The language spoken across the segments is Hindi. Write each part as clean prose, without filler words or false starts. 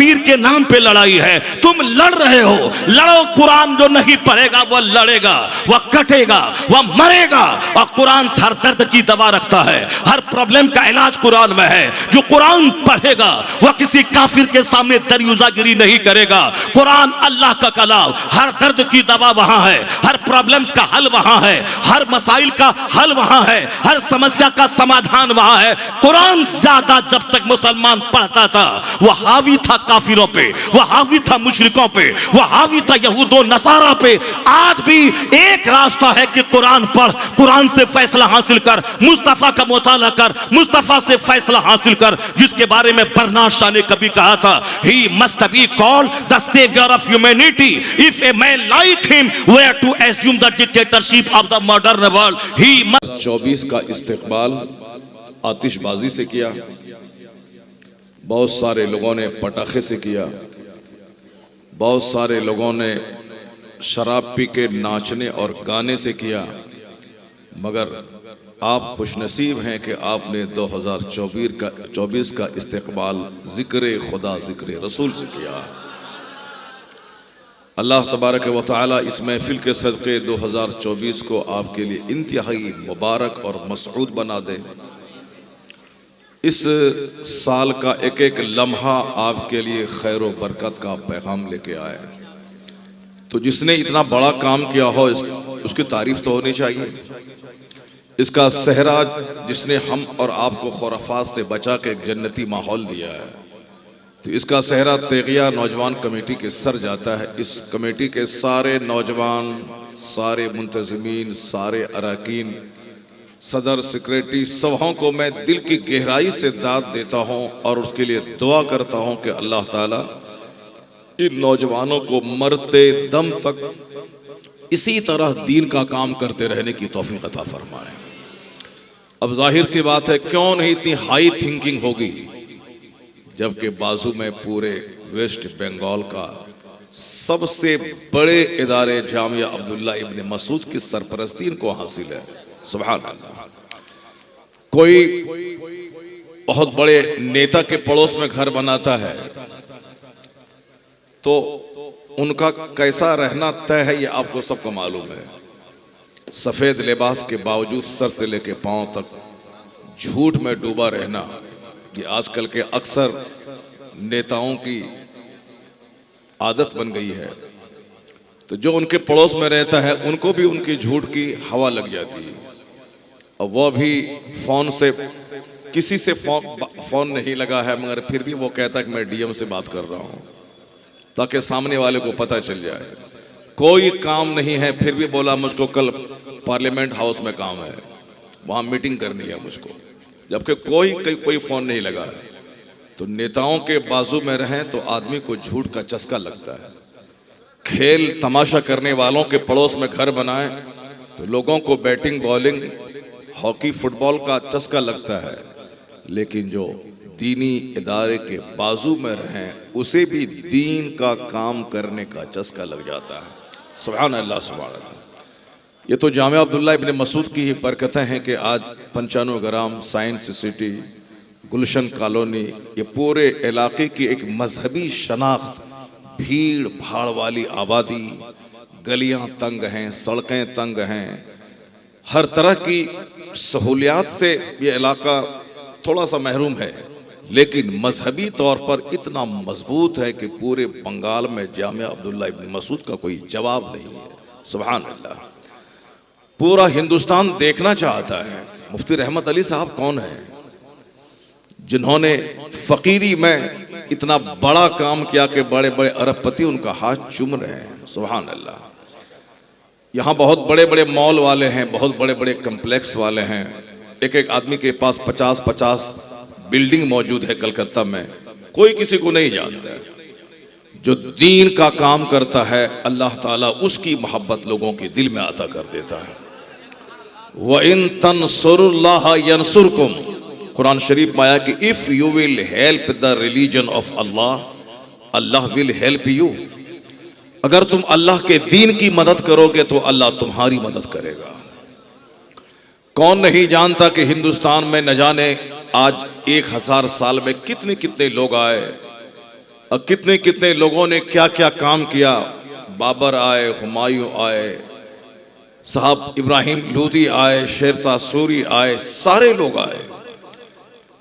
पीर के नाम पे लड़ाई है। तुम लड़ रहे हो, लड़ो। कुरान जो नहीं पढ़ेगा वह लड़ेगा, वह कटेगा, वह मरेगा। और कुरान हर दर्द की दवा रखता है, हर प्रॉब्लम का इलाज कुरान में है। जो कुरान पढ़ेगा वह किसी काफिर के सामने दरियुजागिरी नहीं करेगा। कुरान अल्लाह का कलाम, हर दर्द की दवा वहां है, हर प्रॉब्लम्स का हल वहां है, हर मसाइल का हल वहां है, हर समस्या का समाधान वहां है। कुरान ज्यादा जब तक मुसलमान पढ़ता था वह हावी था काफिरों पे, वह हावी था मुशरिकों पे, वह हावी था यहूदो नसारा पे। आज भी एक रास्ता है कि कुरान पढ़, कुरान से फैसला हासिल कर, मुस्तफा का मुताला कर, मुस्तफा से फैसला हासिल कर, जिसके बारे में बर्नार्ड शॉ ने कभी कहा था, he must be called the savior of humanity. If a man like him were to assume the dictatorship of the modern world, he must 24 का इस्तेकबाल आतिशबाजी से किया, बहुत सारे लोगों ने पटाखे से किया, बहुत सारे लोगों ने शराब पी के नाचने और गाने से किया। मगर आप खुशनसीब हैं कि आपने 2024 का इस्तेकबाल ज़िक्र खुदा ज़िक्र रसूल से किया। अल्लाह तबारक व तआला इस महफिल के सदक़े 2024 को आपके लिए इंतहाई मुबारक और मसऊद बना दे। इस साल का एक एक लम्हा आपके लिए खैर व बरकत का पैगाम लेके आए। तो जिसने इतना बड़ा काम किया हो उसकी तारीफ तो होनी चाहिए। इसका सहरा जिसने हम और आपको खुराफात से बचा के एक जन्नती माहौल दिया है, तो इसका सहरा तेगिया नौजवान कमेटी के सर जाता है। इस कमेटी के सारे नौजवान, सारे मुंतज़मीन, सारे अरकान, सदर, सेक्रेटरी, सबों को मैं दिल की गहराई से दाद देता हूँ और उसके लिए दुआ करता हूँ कि अल्लाह ताला इन नौजवानों को मरते दम तक इसी तरह दीन का काम करते रहने की तौफीक अता फरमाए। अब जाहिर सी बात है, क्यों नहीं इतनी हाई थिंकिंग होगी जबकि बाजू में पूरे वेस्ट बंगाल का सबसे बड़े इदारे जामिया अब्दुल्ला इब्न मसूद की सरपरस्ती इनको हासिल है। सुभान अल्लाह। कोई बहुत बड़े नेता के पड़ोस में घर बनाता है तो उनका कैसा रहना तय है ये आपको सबको मालूम है। सफेद लिबास के बावजूद सर से लेके पांव तक झूठ में डूबा रहना, ये आजकल के अक्सर नेताओं की आदत बन गई है। तो जो उनके पड़ोस में रहता है उनको भी उनकी झूठ की हवा लग जाती है, और वह भी फोन से, किसी से फोन नहीं लगा है मगर फिर भी वो कहता है कि मैं डीएम से बात कर रहा हूँ, ताकि सामने वाले को पता चल जाए। कोई काम नहीं है फिर भी बोला मुझको कल पार्लियामेंट हाउस में काम है, वहाँ मीटिंग करनी है मुझको, जबकि कोई फोन नहीं लगा है। तो नेताओं के बाजू में रहें तो आदमी को झूठ का चस्का लगता है। खेल तमाशा करने वालों के पड़ोस में घर बनाएं तो लोगों को बैटिंग, बॉलिंग, हॉकी, फुटबॉल का चस्का लगता है, लेकिन जो दीनी इदारे के बाजू में रहें उसे भी दीन का काम करने का चस्का लग जाता है। सुभान अल्लाह, सुभान अल्लाह। ये तो जामिया अब्दुल्ला इब्न मसूद की ही बरकतें हैं कि आज 95 ग्राम, साइंस सिटी, गुलशन कॉलोनी, ये पूरे इलाके की एक मजहबी शनाख्त, भीड़ भाड़ वाली आबादी, गलियां तंग हैं, सड़कें तंग हैं, हर तरह की सहूलियात से ये इलाका थोड़ा सा महरूम है, लेकिन मजहबी तौर पर इतना मजबूत है कि पूरे बंगाल में जामिया अब्दुल्ला इब्न मसूद का कोई जवाब नहीं है। सुभान अल्लाह। पूरा हिंदुस्तान देखना चाहता है मुफ्ती रहमत अली साहब कौन है जिन्होंने फकीरी में इतना बड़ा काम किया कि बड़े बड़े अरबपति उनका हाथ चूम रहे हैं। सुभान अल्लाह। यहाँ बहुत बड़े बड़े मॉल वाले हैं, बहुत बड़े बड़े कम्प्लेक्स वाले हैं, एक एक आदमी के पास 50-50 बिल्डिंग मौजूद है कलकत्ता में, कोई किसी को नहीं जानता है। जो दीन का काम करता है अल्लाह ताला उसकी मोहब्बत लोगों के दिल में अता कर देता है। व इन तंसुरुल्लाह यंसुरकुम, कुरान शरीफ में आया कि if you will help the religion of Allah, Allah will help you. अगर तुम अल्लाह के दीन की मदद करोगे तो अल्लाह तुम्हारी मदद करेगा। कौन नहीं जानता कि हिंदुस्तान में न जाने आज 1000 साल में कितने कितने लोग आए, और कितने कितने लोगों ने क्या क्या काम किया। बाबर आए, हुमायूं आए, साहब इब्राहिम लोदी आए, शेरशाह सूरी आए, सारे लोग आए,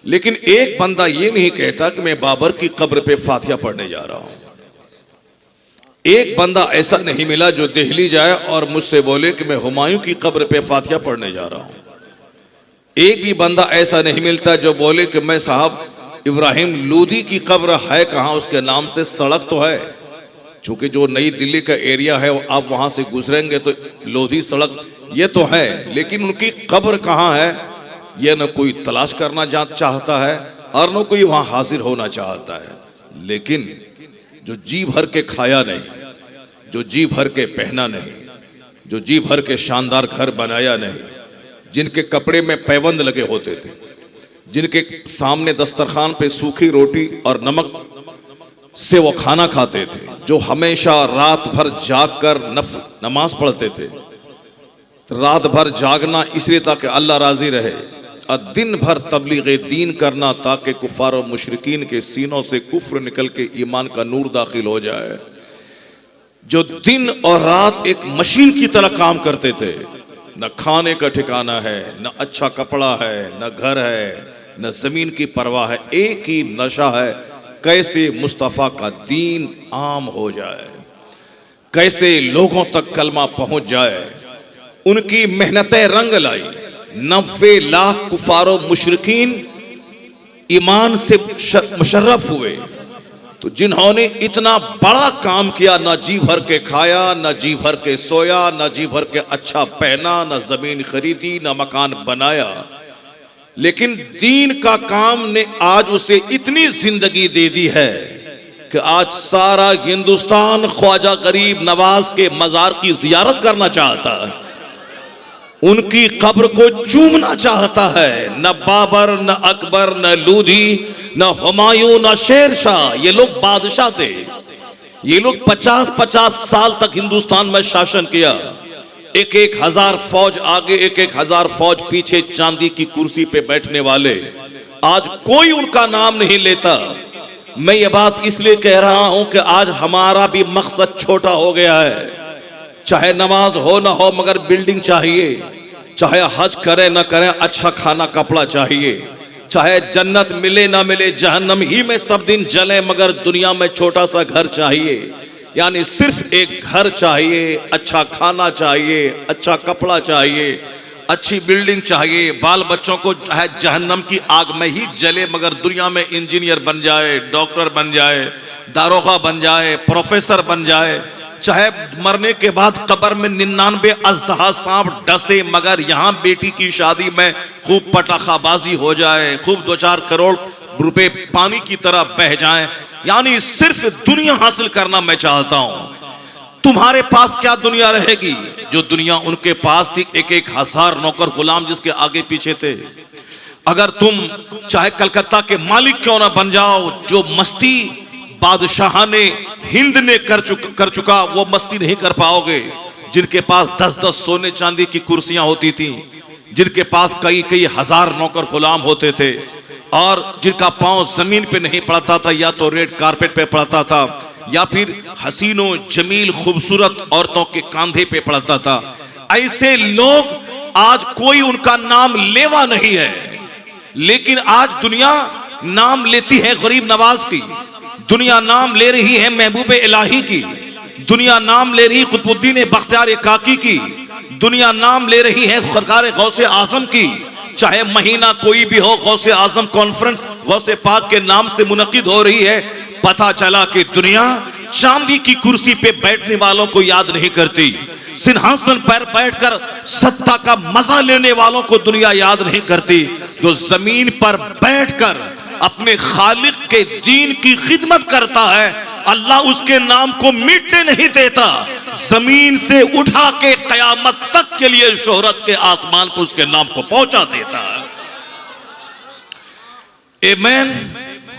लेकिन एक बंदा ये नहीं कहता कि मैं बाबर की कब्र पे फातिहा पढ़ने जा रहा हूं। एक बंदा ऐसा नहीं मिला जो दिल्ली जाए और मुझसे बोले कि मैं हुमायूं की कब्र पे फातिहा पढ़ने जा रहा हूं। एक भी बंदा ऐसा नहीं मिलता जो बोले कि मैं साहब इब्राहिम लोदी की कब्र है कहां, उसके नाम से सड़क तो है, चूंकि जो नई दिल्ली का एरिया है आप वहां से गुजरेंगे तो लोधी सड़क ये तो है, लेकिन उनकी कब्र कहां है ये न कोई तलाश करना चाहता है और न कोई वहां हाजिर होना चाहता है। लेकिन जो जी भर के खाया नहीं, जो जी भर के पहना नहीं, जो जी भर के शानदार घर बनाया नहीं, जिनके कपड़े में पैबंद लगे होते थे, जिनके सामने दस्तरखान पे सूखी रोटी और नमक से वो खाना खाते थे, जो हमेशा रात भर जाग कर नमाज पढ़ते थे, रात भर जागना इसलिए ताकि अल्लाह राजी रहे, और दिन भर तबलीग दीन करना ताकि कुफार और मुशरिकीन के सीनों से कुफ्र निकल के ईमान का नूर दाखिल हो जाए, जो दिन और रात एक मशीन की तरह काम करते थे। न खाने का ठिकाना है, न अच्छा कपड़ा है, न घर है, न जमीन की परवाह है, एक ही नशा है कैसे मुस्तफ़ा का दीन आम हो जाए, कैसे लोगों तक कलमा पहुंच जाए। उनकी मेहनतें रंग लाई। 90 लाख कुफारो मुशरिकीन ईमान से मुशर्रफ हुए। तो जिन्होंने इतना बड़ा काम किया, ना जी भर के खाया, ना जी भर के सोया, ना जी भर के अच्छा पहना, ना जमीन खरीदी, ना मकान बनाया, लेकिन दीन का काम ने आज उसे इतनी जिंदगी दे दी है कि आज सारा हिंदुस्तान ख्वाजा गरीब नवाज के मजार की जियारत करना चाहता है, उनकी कब्र को चूमना चाहता है। न बाबर, न अकबर, न लोधी, न हुमायूं, न शेरशाह, ये लोग बादशाह थे। ये लोग 50-50 साल तक हिंदुस्तान में शासन किया। 1-1 हजार फौज आगे, 1-1 हजार फौज पीछे, चांदी की कुर्सी पे बैठने वाले। आज कोई उनका नाम नहीं लेता। मैं ये बात इसलिए कह रहा हूं कि आज हमारा भी मकसद छोटा हो गया है। चाहे नमाज हो ना हो मगर बिल्डिंग चाहिए, चाहे हज करे ना करे अच्छा खाना कपड़ा चाहिए, चाहे जन्नत मिले ना मिले जहन्नम ही में सब दिन जले मगर दुनिया में छोटा सा घर चाहिए। यानी सिर्फ एक घर चाहिए, अच्छा खाना चाहिए, अच्छा कपड़ा चाहिए, अच्छी बिल्डिंग चाहिए, बाल बच्चों को चाहे जहन्नम की आग में ही जले मगर दुनिया में इंजीनियर बन जाए, डॉक्टर बन जाए, दारोगा बन जाए, प्रोफेसर बन जाए, चाहे मरने के बाद कब्र में 99 अजदहा सांप डसे मगर यहां बेटी की शादी में खूब पटाखाबाजी हो जाए, खूब 2-4 करोड़ रुपए पानी की तरह बह जाएं। यानी सिर्फ दुनिया हासिल करना मैं चाहता हूं। तुम्हारे पास क्या दुनिया रहेगी जो दुनिया उनके पास थी, 1-1 हजार नौकर गुलाम जिसके आगे पीछे थे। अगर तुम चाहे कलकत्ता के मालिक क्यों ना बन जाओ, जो मस्ती बादशाह ने हिंद ने कर चुका वो मस्ती नहीं कर पाओगे। जिनके पास 10-10 सोने चांदी की कुर्सियां होती थी, जिनके पास कई हजार नौकर गुलाम होते थे और जिनका पांव जमीन पे नहीं पड़ता था, या तो रेड कारपेट पे पड़ता था या फिर हसीनों जमील खूबसूरत औरतों के कंधे पे पड़ता था, ऐसे लोग आज कोई उनका नाम लेवा नहीं है। लेकिन आज दुनिया नाम लेती है गरीब नवाज की, दुनिया नाम ले रही है महबूब इलाही की, दुनिया नाम ले रही कुतुबुद्दीन बख्तियार काकी की, दुनिया नाम ले रही है सरकार गौसे आजम की। चाहे महीना कोई भी हो, गौसे आजम कॉन्फ्रेंस गौसे पाक के नाम से मुनक्किद हो रही है। पता चला कि दुनिया चांदी की कुर्सी पे बैठने वालों को याद नहीं करती, सिंहासन पर बैठकर सत्ता का मजा लेने वालों को दुनिया याद नहीं करती। जो जमीन पर बैठकर अपने खालिक के दीन की खिदमत करता है, अल्लाह उसके नाम को मिटने नहीं देता, जमीन से उठा के कयामत तक के लिए शोहरत के आसमान पर उसके नाम को पहुंचा देता है। A man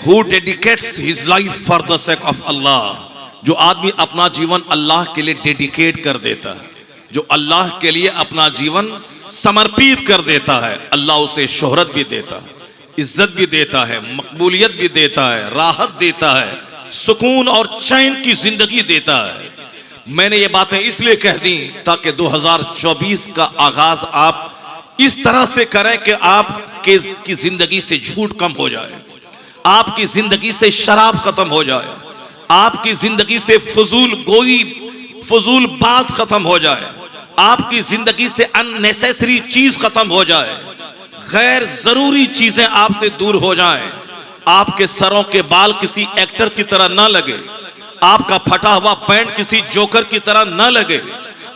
who dedicates his life for the sake of Allah, जो आदमी अपना जीवन अल्लाह के लिए डेडिकेट कर देता है, जो अल्लाह के लिए अपना जीवन समर्पित कर देता है, अल्लाह उसे शोहरत भी देता है, इज्जत भी देता है, मकबूलियत भी देता है, राहत देता है, सुकून और चैन की जिंदगी देता है। मैंने ये बातें इसलिए कह दी ताकि 2024 का आगाज आप इस तरह से करें कि आपके की जिंदगी से झूठ कम हो जाए, आपकी जिंदगी से शराब खत्म हो जाए, आपकी जिंदगी से फजूल गोई फजूल बात खत्म हो जाए, आपकी जिंदगी से अननेसेसरी चीज खत्म हो जाए, गैर जरूरी चीजें आपसे दूर हो जाएं, आपके सरों के बाल किसी एक्टर की तरह ना लगे, आपका फटा हुआ पैंट किसी जोकर की तरह न लगे,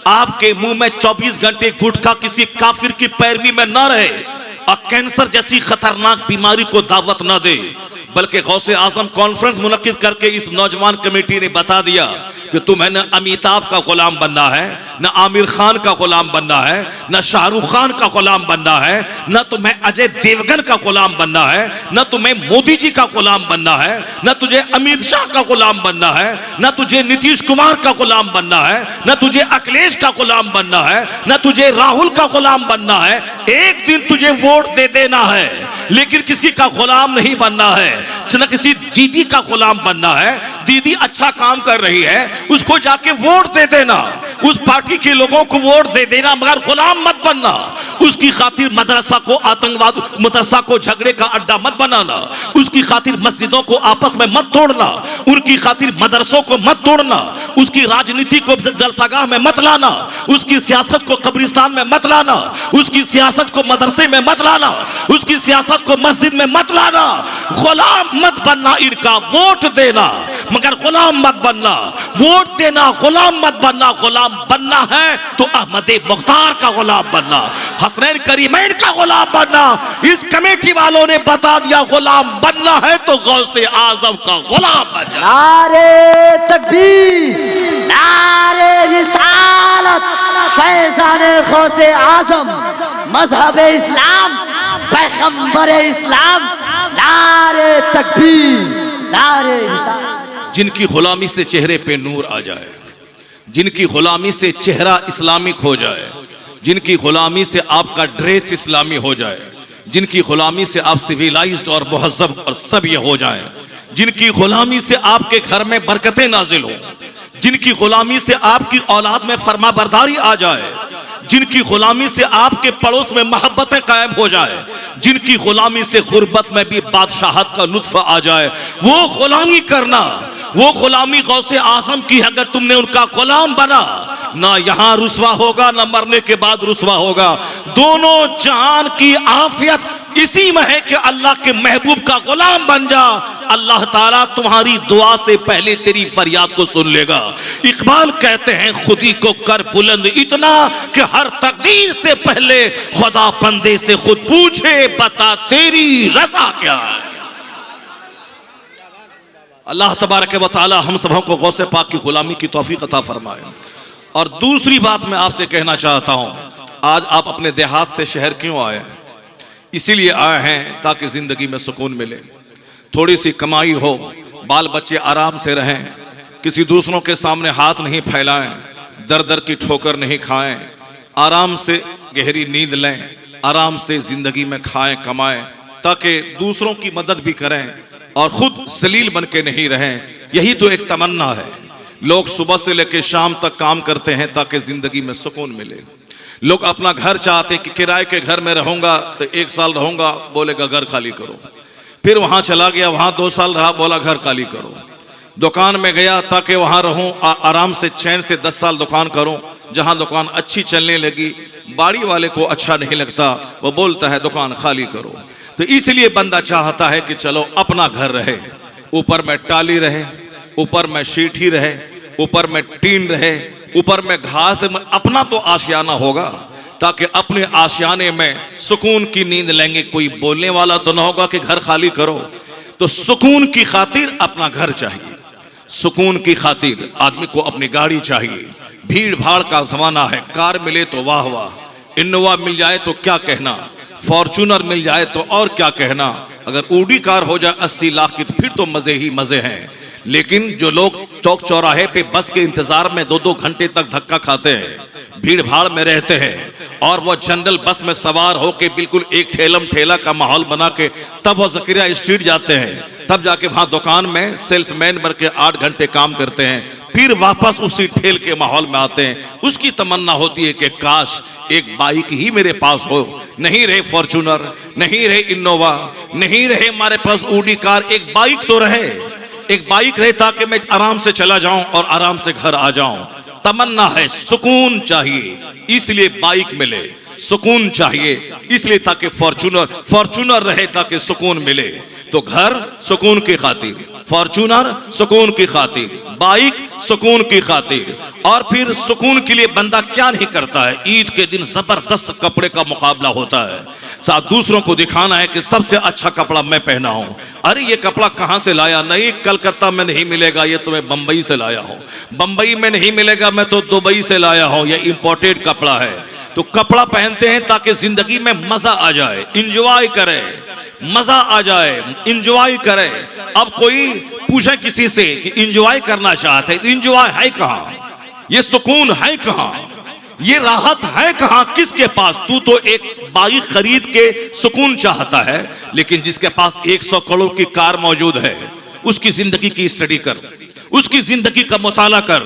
आपके मुंह में 24 घंटे गुटखा किसी काफिर की पैरवी में न रहे, और कैंसर जैसी खतरनाक बीमारी को दावत न दे। बल्कि गौसे आजम कॉन्फ्रेंस मुनक्किद करके इस नौजवान कमेटी ने बता दिया कि तुम्हें न अमिताभ का गुलाम बनना है, न आमिर खान का गुलाम बनना है, न शाहरुख खान का गुलाम बनना है, न तुम्हें अजय देवगन का गुलाम बनना है, न तुम्हें मोदी जी का गुलाम बनना है, न तुझे अमित शाह का गुलाम बनना है, न तुझे नीतीश कुमार का गुलाम बनना है, न तुझे अखिलेश का गुलाम बनना है, न तुझे राहुल का गुलाम बनना है। एक दिन तुझे वोट दे देना है, लेकिन किसी का गुलाम नहीं बनना है। न किसी दीदी का गुलाम बनना है, दीदी अच्छा काम कर रही है उसको जाके वोट दे देना, उस पार्टी के लोगों को वोट दे देना, मगर गुलाम मत बनना। उसकी खातिर मदरसा को आतंकवाद, मदरसा को झगड़े का अड्डा मत बनाना, उसकी खातिर मस्जिदों को आपस में मत तोड़ना, उनकी खातिर मदरसों को मत तोड़ना, उसकी राजनीति को जलसागाह में मत लाना, उसकी सियासत को कब्रिस्तान में मत लाना, उसकी सियासत को मदरसे में मत लाना, उसकी सियासत को मस्जिद में मत लाना। गुलाम मत बनना, इनका वोट देना मगर गुलाम मत बनना, वोट देना गुलाम मत बनना। गुलाम बनना है तो अहमद मुख्तार का गुलाम बनना, हसनैन करीमैन का गुलाम बनना। इस कमेटी वालों ने बता दिया गुलाम बनना है तो गौसे आजम का गुलाम बनना। नारे तकबीर, नारे रिसालत, फैज़ाने गौसे आजम, मजहब इस्लाम, पैगंबर इस्लाम, नारे तकबीर, नारे रिसालत। जिनकी गुलामी से चेहरे पे नूर आ जाए, जिनकी गुलामी से चेहरा इस्लामिक हो जाए, जिनकी गुलामी से आपका ड्रेस इस्लामी हो जाए, जिनकी गुलामी से आप सिविलाइज्ड और मुहज़्ज़ब और सभ्य हो जाएं, जिनकी गुलामी से आपके घर में बरकतें नाजिल हो, जिनकी गुलामी से आपकी औलाद में फरमाबरदारी आ जाए, जिनकी गुलामी से आपके पड़ोस में मोहब्बतें कायम हो जाए, जिनकी गुलामी से गुर्बत में भी बादशाहत का लुत्फ आ जाए, वो गुलामी करना, वो गुलामी गौसे आजम की। अगर तुमने उनका गुलाम बना, ना यहाँ रुसवा होगा ना मरने के बाद रुसवा होगा। दोनों जहान की आफियत इसी में है कि अल्लाह के महबूब का गुलाम बन जा। अल्लाह ताला तुम्हारी दुआ से पहले तेरी फरियाद को सुन लेगा। इकबाल कहते हैं खुदी को कर बुलंद इतना कि हर तकदीर से पहले खुदा बंदे से खुद पूछे बता तेरी रजा क्या है। अल्लाह तबारक व तआला हम सबों को गौसे पाक की गुलामी की तौफीक अता फरमाए। और दूसरी बात मैं आपसे कहना चाहता हूं, आज आप अपने देहात से शहर क्यों आए? इसीलिए आए हैं ताकि जिंदगी में सुकून मिले, थोड़ी सी कमाई हो, बाल बच्चे आराम से रहें, किसी दूसरों के सामने हाथ नहीं फैलाएं, दर दर की ठोकर नहीं खाएं, आराम से गहरी नींद लें, आराम से जिंदगी में खाएं कमाएं, ताकि दूसरों की मदद भी करें और खुद जलील बन के नहीं रहें। यही तो एक तमन्ना है। लोग सुबह से लेकर शाम तक काम करते हैं ताकि जिंदगी में सुकून मिले। लोग अपना घर चाहते कि किराए के घर में रहूंगा तो 1 साल रहूंगा, बोलेगा घर खाली करो। फिर वहां चला गया, वहां 2 साल रहा, बोला घर खाली करो। दुकान में गया ताकि वहां रहूं, आराम से चैन से 10 साल दुकान करूं। जहां दुकान अच्छी चलने लगी, बाड़ी वाले को अच्छा नहीं लगता, वो बोलता है दुकान खाली करो। तो इसलिए बंदा चाहता है कि चलो अपना घर रहे, ऊपर में टाली रहे, ऊपर में शीट ही रहे, ऊपर में टीन रहे, ऊपर में घास, अपना तो आशियाना होगा ताकि अपने आशियाने में सुकून की नींद लेंगे। कोई बोलने वाला तो ना होगा कि घर खाली करो। तो सुकून की खातिर अपना घर चाहिए, सुकून की खातिर आदमी को अपनी गाड़ी चाहिए। भीड़ भाड़ का जमाना है, कार मिले तो वाह वाह, इनोवा मिल जाए तो क्या कहना, फॉर्चूनर मिल जाए तो और क्या कहना, अगर ऊडी कार हो जाए 80 लाख की तो फिर तो मजे ही मजे हैं। लेकिन जो लोग चौक चौराहे पे बस के इंतजार में 2-2 घंटे तक धक्का खाते हैं, भीड़ भाड़ में रहते हैं और वो जनरल बस में सवार होके बिल्कुल एक ठेलम ठेला का माहौल बना के तब वो ज़करिया स्ट्रीट जाते हैं, तब जाके वहां दुकान में सेल्समैन बन के 8 घंटे काम करते हैं, फिर वापस उसी ठेल के माहौल में आते हैं। उसकी तमन्ना होती है कि काश एक बाइक ही मेरे पास हो, नहीं रहे फॉर्च्यूनर, नहीं रहे इनोवा, नहीं रहे हमारे पास ऊडी कार, एक बाइक तो रहे, एक बाइक रहे ताकि मैं आराम से चला जाऊं और आराम से घर आ जाऊं। तमन्ना है, सुकून चाहिए इसलिए बाइक मिले, सुकून चाहिए इसलिए ताकि फॉर्च्यूनर रहे ताकि सुकून मिले। तो घर सुकून की खातिर, फॉर्च्यूनर सुकून की खातिर, बाइक सुकून की खातिर। और फिर सुकून के लिए बंदा क्या नहीं करता है, ईद के दिन जबरदस्त कपड़े का मुकाबला होता है, साथ दूसरों को दिखाना है कि सबसे अच्छा कपड़ा मैं पहना हूं। अरे ये कपड़ा कहां से लाया, नहीं कलकत्ता में नहीं मिलेगा, ये तो मैं बंबई से लाया हूं, बंबई में नहीं मिलेगा, मैं तो दुबई से लाया हूं, ये इंपोर्टेड कपड़ा है। तो कपड़ा पहनते हैं ताकि जिंदगी में मजा आ जाए, इंजॉय करें, मजा आ जाए, इंजॉय करें। अब कोई पूछे किसी से कि इंजॉय करना चाहते हैं, इंजॉय है कहां, ये सुकून है कहां, ये राहत है कहां, किसके पास? तू तो एक बाइक खरीद के सुकून चाहता है, लेकिन जिसके पास 100 करोड़ की कार मौजूद है, उसकी जिंदगी की स्टडी कर, उसकी जिंदगी का मुताला कर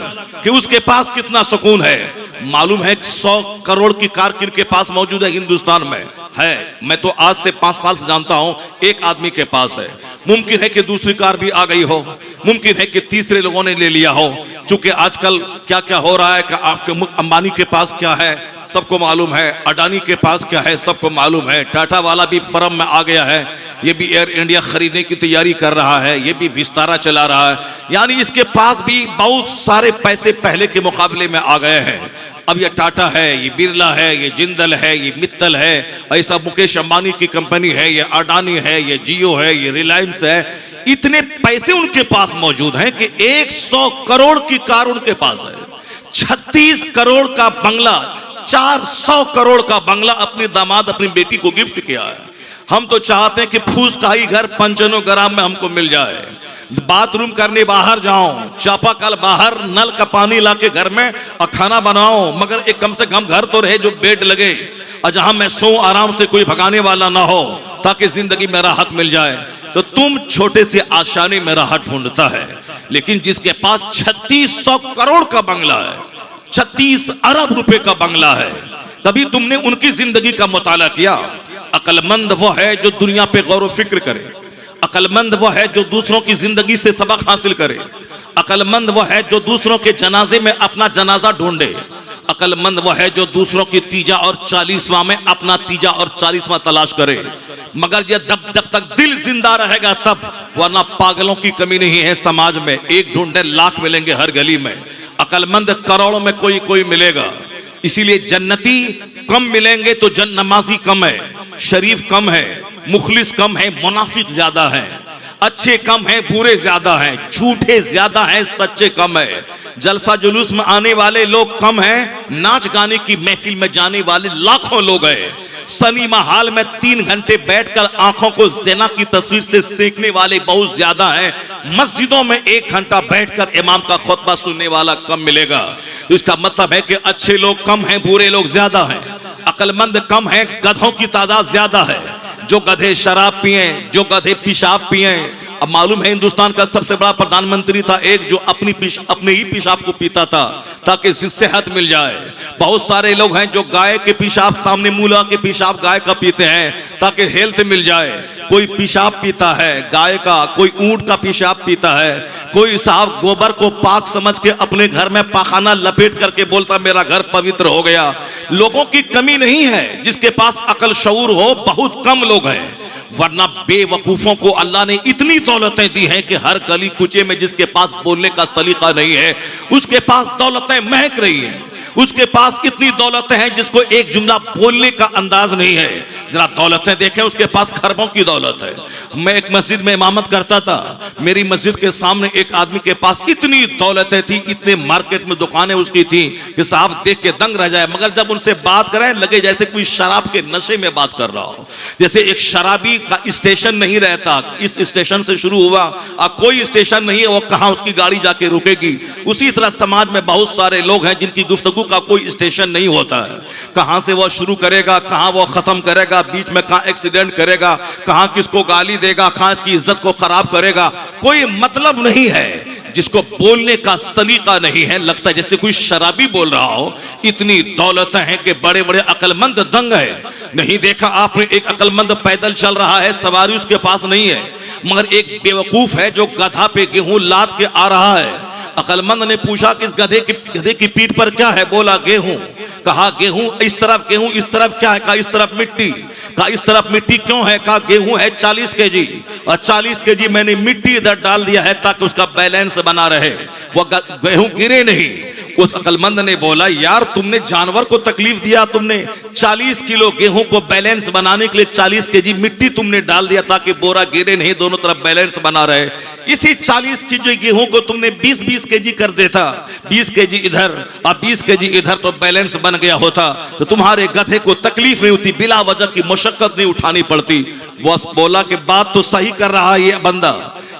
कि उसके पास कितना सुकून है। मालूम है 100 करोड़ की कार किनके पास मौजूद है हिंदुस्तान में? है, मैं तो आज से 5 साल से जानता हूं, एक आदमी के पास है। मुमकिन है कि दूसरी कार भी आ गई हो, मुमकिन है कि तीसरे लोगों ने ले लिया हो, क्योंकि आजकल क्या क्या हो रहा है कि आपके अंबानी के पास क्या है सबको मालूम है, अडानी के पास क्या है सबको मालूम है, टाटा वाला भी फर्म में आ गया है, ये भी एयर इंडिया खरीदने की तैयारी कर रहा है, ये भी विस्तारा चला रहा है, यानी इसके पास भी बहुत सारे पैसे पहले के मुकाबले में आ गए हैं। अब ये टाटा है, ये बिरला है, ये जिंदल है, ये मित्तल है, ऐसा मुकेश अंबानी की कंपनी है, ये अडानी है, ये जियो है, ये रिलायंस है, इतने पैसे उनके पास मौजूद हैं कि 100 करोड़ की कार उनके पास है, 36 करोड़ का बंगला, 400 करोड़ का बंगला अपने दामाद अपनी बेटी को गिफ्ट किया है। हम तो चाहते हैं कि फूस का ही घर पंचनोग्राम में हमको मिल जाए, बाथरूम करने बाहर जाओ, चापाकल बाहर, नल का पानी लाके घर में और खाना बनाओ, मगर एक कम से कम घर तो रहे जो बेड लगे और जहां मैं सो आराम से, कोई भगाने वाला ना हो, ताकि जिंदगी में राहत मिल जाए। तो तुम छोटे से आशानी में राहत ढूंढता है, लेकिन जिसके पास 3600 करोड़ का बंगला है, 36 अरब रुपए का बंगला है, कभी तुमने उनकी जिंदगी का मुताला किया? अक्लमंद वो है जो दुनिया पे गौर व फिक्र करे, अक्लमंद वो है जो दूसरों की जिंदगी से सबक हासिल करे, अक्लमंद वो है जो दूसरों के जनाजे में अपना जनाजा ढूंढे, अक्लमंद वो है जो दूसरों की तीजा और 40वां में अपना तीजा और 40वां तलाश करे। मगर ये जब तक दिल जिंदा रहेगा तब, वरना पागलों की कमी नहीं है समाज में, एक ढूंढे लाख मिलेंगे हर गली में, अक्लमंद करोड़ों में कोई कोई मिलेगा। इसीलिए जन्नती कम मिलेंगे तो नमाजी कम है, शरीफ कम है, मुखलिस कम है, मुनाफिक ज्यादा है, अच्छे कम है, बुरे ज्यादा हैं, झूठे ज्यादा हैं, सच्चे कम है, जलसा जुलूस में आने वाले लोग कम हैं, नाच गाने की महफिल में जाने वाले लाखों लोग हैं, सिनेमा हॉल में 3 घंटे बैठकर आंखों को ज़िना की तस्वीर से सेकने वाले बहुत ज्यादा हैं, मस्जिदों में 1 घंटा बैठकर इमाम का खुतबा सुनने वाला कम मिलेगा। तो इसका मतलब है कि अच्छे लोग कम हैं, बुरे लोग ज्यादा हैं, अक्लमंद कम हैं, गधों की तादाद ज्यादा है, जो गधे शराब पिए, जो गधे पेशाब पिए। अब मालूम है हिंदुस्तान का सबसे बड़ा प्रधानमंत्री था एक, जो अपने ही पेशाब को पीता था ताकि सेहत मिल जाए। बहुत सारे लोग हैं जो गाय के पेशाब, सामने मूला के पेशाब गाय का पीते हैं ताकि हेल्थ मिल जाए। कोई पेशाब पीता है गाय का, कोई ऊंट का पेशाब पीता है, कोई साहब गोबर को पाक समझ के अपने घर में पाखाना लपेट करके बोलता मेरा घर पवित्र हो गया। लोगों की कमी नहीं है, जिसके पास अकल शऊर हो बहुत कम लोग हैं, वरना बेवकूफों को अल्लाह ने इतनी दौलतें दी हैं कि हर गली कुचे में जिसके पास बोलने का सलीका नहीं है उसके पास दौलतें महक रही हैं, उसके पास इतनी दौलतें हैं जिसको एक जुमला बोलने का अंदाज नहीं है। जरा दौलतें देखें, उसके पास खरबों की दौलत है। मैं एक मस्जिद में इमामत करता था, मेरी मस्जिद के सामने एक आदमी के पास इतनी दौलतें थी, इतने मार्केट में दुकानें उसकी थी कि साहब देख के दंग रह जाए, मगर जब उनसे बात करें लगे जैसे कोई शराब के नशे में बात कर रहा हो। जैसे एक शराबी का स्टेशन नहीं रहता, इस स्टेशन से शुरू हुआ और कोई स्टेशन नहीं है, वो कहां उसकी गाड़ी जाके रुकेगी। उसी तरह समाज में बहुत सारे लोग हैं जिनकी गुफ्तगू का कोई स्टेशन नहीं होता है, कहां से वो शुरू करेगा, कहां वो खत्म करेगा, बीच में कहां एक्सीडेंट करेगा, कहां किसको गाली देगा, कहां इसकी इज्जत को खराब करेगा, कोई मतलब नहीं है। जिसको बोलने का सलीका नहीं है, लगता है जैसे कोई शराबी बोल रहा हो। इतनी दौलतें हैं कि बड़े बड़े अक्लमंद दंग है। नहीं देखा आपने एक अक्लमंद पैदल चल रहा है, सवारी उसके पास नहीं है, मगर एक बेवकूफ है जो गधा पे गेहूं लाद के आ रहा है। अक्लमंद ने पूछा कि इस गधे की पीठ पर क्या है? बोला गेहूं। कहा गेहूं इस तरफ, गेहूं इस तरफ क्या है? कहा इस तरफ मिट्टी। कहा इस तरफ मिट्टी क्यों है? कहा गेहूं है 40 केजी और 40 केजी मैंने मिट्टी इधर डाल दिया है ताकि उसका बैलेंस बना रहे, वो गेहूं गिरे नहीं। उस अक्लमंद ने बोला यार तुमने जानवर को तकलीफ दिया, तुमने 40 किलो गेहूं को बैलेंस बनाने के लिए 40 केजी मिट्टी तुमने डाल दिया ताकि बोरा गिरे नहीं, दोनों तरफ बैलेंस बना रहे। इसी 40 केजी गेहूं को तुमने 20-20 केजी कर देता, 20 केजी इधर और 20 केजी इधर, तो बैलेंस बन गया होता, तो तुम्हारे गधे को तकलीफ नहीं होती, बिला वजह की मुशक्कत नहीं उठानी पड़ती। वो बोला कि बात तो सही कर रहा है ये बंदा,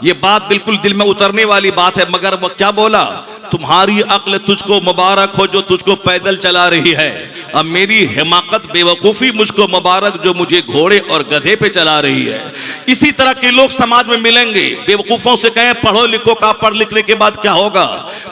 ये बात बिल्कुल दिल में उतरने वाली बात है, मगर वो क्या बोला? तुम्हारी अक्ल तुझको मुबारक हो जो तुझको पैदल चला रही है, अब मेरी हिमाकत बेवकूफी मुझको मुबारक जो मुझे घोड़े और गधे पे चला रही है। इसी तरह के लोग समाज में मिलेंगे। बेवकूफों से कहें पढ़ो लिखो, का पढ़ लिखने के बाद क्या होगा?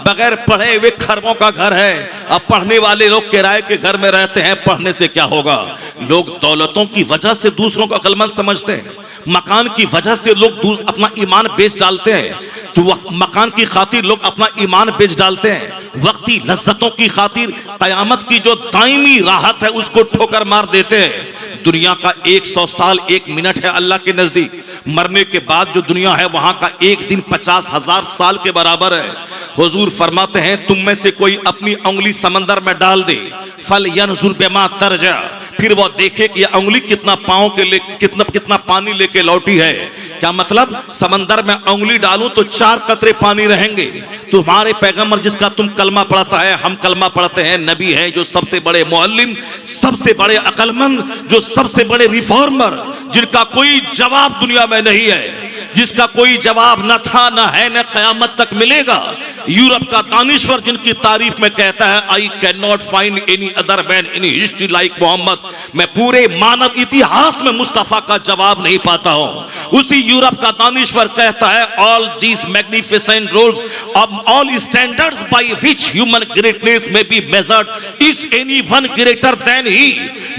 बगैर पढ़े हुए खरबों का घर है, अब पढ़ने वाले लोग किराए के घर में रहते हैं, पढ़ने से क्या होगा? लोग दौलतों की वजह से दूसरों को अक्लमंद समझते हैं, मकान की वजह से लोग अपना ईमान बेच डालते हैं, तो मकान की खातिर लोग अपना ईमान बेच डालते हैं, वक्ती लज्जतों की खातिर कयामत की जो दायमी राहत है उसको ठोकर मार देते हैं। दुनिया का 100 साल 1 मिनट है अल्लाह के नजदीक, मरने के बाद जो दुनिया है वहां का एक दिन 50,000 साल के बराबर है। हुजूर फरमाते हैं तुम में से कोई अपनी उंगली समंदर में डाल दे, फल यनजुर बिमा तरजा, फिर वो देखे कि उंगली कितना पांव के लिए कितना पानी लेके लौटी है। क्या मतलब? समंदर में उंगली डालूं तो 4 कतरे पानी रहेंगे। तुम्हारे पैगंबर जिसका तुम कलमा पढ़ता है, हम कलमा पढ़ते हैं, नबी है जो सबसे बड़े मुअल्लिम, सबसे बड़े अक्लमंद, जो सबसे बड़े रिफॉर्मर, जिनका कोई जवाब दुनिया में नहीं है, जिसका कोई जवाब न था न है न कयामत तक मिलेगा। यूरोप का दानिश्वर जिनकी तारीफ में कहता है I can not find any other man in history like Mohammad, मैं पूरे मानव इतिहास में मुस्तफा का जवाब नहीं पाता हूं। उसी यूरोप का दानिश्वर कहता है all these magnificent rules all standards by which human greatness may be measured is any one greater than he.